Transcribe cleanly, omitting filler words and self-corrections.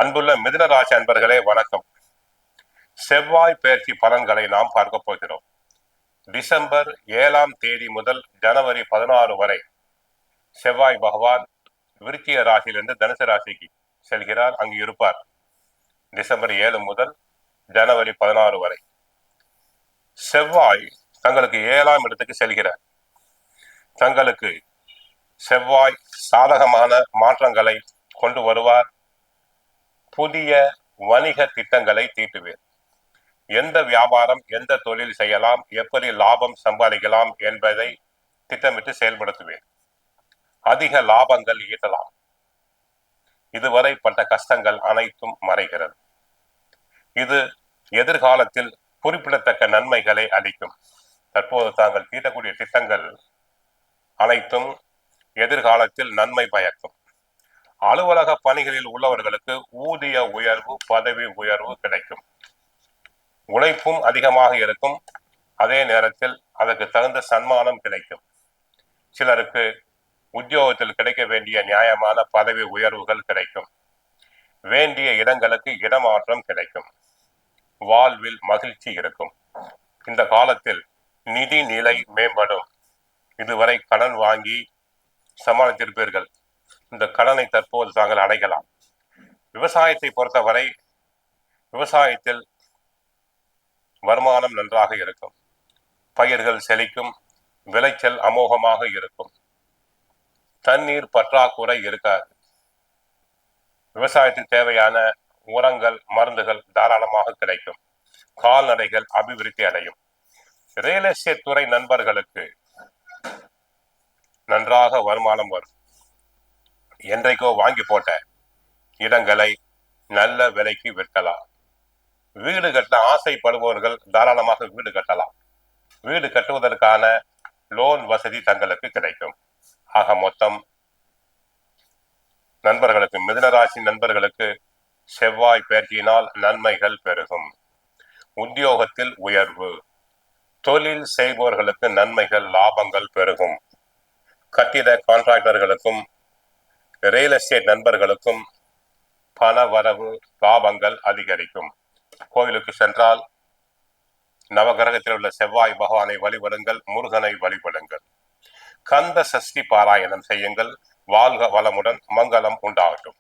அன்புள்ள மிதுன ராசி அன்பர்களே வணக்கம். செவ்வாய் பெயர்ச்சி பலன்களை நாம் பார்க்க போகிறோம். டிசம்பர் 7ஆம் தேதி முதல் ஜனவரி 16 வரை செவ்வாய் பகவான் விருச்சிக ராசியிலிருந்து தனுசு ராசிக்கு செல்கிறார். அங்கு இருப்பார். டிசம்பர் 7 முதல் ஜனவரி 16 வரை செவ்வாய் தங்களுக்கு 7ஆம் இடத்துக்கு செல்கிறார். தங்களுக்கு செவ்வாய் சாதகமான மாற்றங்களை கொண்டு வருவார். புதிய வணிக திட்டங்களை தீட்டுவேர். எந்த வியாபாரம், எந்த தொழில் செய்யலாம், எப்படி லாபம் சம்பாதிக்கலாம் என்பதை திட்டமிட்டு செயல்படுத்துவேன். அதிக லாபங்கள் ஈட்டலாம். இதுவரை பட்ட கஷ்டங்கள் அனைத்தும் மறைகிறது. இது எதிர்காலத்தில் குறிப்பிடத்தக்க நன்மைகளை அளிக்கும். தற்போது தாங்கள் தீட்டக்கூடிய திட்டங்கள் அனைத்தும் எதிர்காலத்தில் நன்மை பயக்கும். அலுவலக பணிகளில் உள்ளவர்களுக்கு ஊதிய உயர்வு, பதவி உயர்வு கிடைக்கும். உழைப்பும் அதிகமாக இருக்கும். அதே நேரத்தில் அதற்கு தகுந்த சன்மானம் கிடைக்கும். சிலருக்கு உத்தியோகத்தில் கிடைக்க வேண்டிய நியாயமான பதவி உயர்வுகள் கிடைக்கும். வேண்டிய இடங்களுக்கு இடமாற்றம் கிடைக்கும். வாழ்வில் மகிழ்ச்சி இருக்கும். இந்த காலத்தில் நிதி நிலை மேம்படும். இதுவரை கடன் வாங்கி சமாளித்திருப்பீர்கள். இந்த கடனை தற்போது தாங்கள் அடையலாம். விவசாயத்தை பொறுத்தவரை விவசாயத்தில் வருமானம் நன்றாக இருக்கும். பயிர்கள் செழிக்கும். விளைச்சல் அமோகமாக இருக்கும். தண்ணீர் பற்றாக்குறை இருக்காது. விவசாயத்துக்கு தேவையான உரங்கள், மருந்துகள் தாராளமாக கிடைக்கும். கால்நடைகள் அபிவிருத்தி அடையும். ரியல் எஸ்டேட் துறை நண்பர்களுக்கு நன்றாக வருமானம் வரும். என்றைக்கோ வாங்கி போட்ட இடங்களை நல்ல விலைக்கு விற்கலாம். வீடு கட்ட ஆசைப்படுபவர்கள் தாராளமாக வீடு கட்டலாம். வீடு கட்டுவதற்கான லோன் வசதி தங்களுக்கு கிடைக்கும். ஆக மொத்தம் நண்பர்களுக்கு, மிதுனராசி நண்பர்களுக்கு செவ்வாய் பெயர்ச்சியினால் நன்மைகள் பெருகும். உத்தியோகத்தில் உயர்வு. தொழில் செய்பவர்களுக்கு நன்மைகள், லாபங்கள் பெருகும். கட்டிட கான்ட்ராக்டர்களுக்கும் ரியல் எஸ்டேட் நண்பர்களுக்கும் பண வரவு, லாபங்கள் அதிகரிக்கும். கோயிலுக்கு சென்றால் நவகிரகத்தில் உள்ள செவ்வாய் பகவானை வழிபடுங்கள். முருகனை வழிபடுங்கள். கந்த சஷ்டி பாராயணம் செய்யுங்கள். வாழ்க வளமுடன், மங்களம் உண்டாகட்டும்.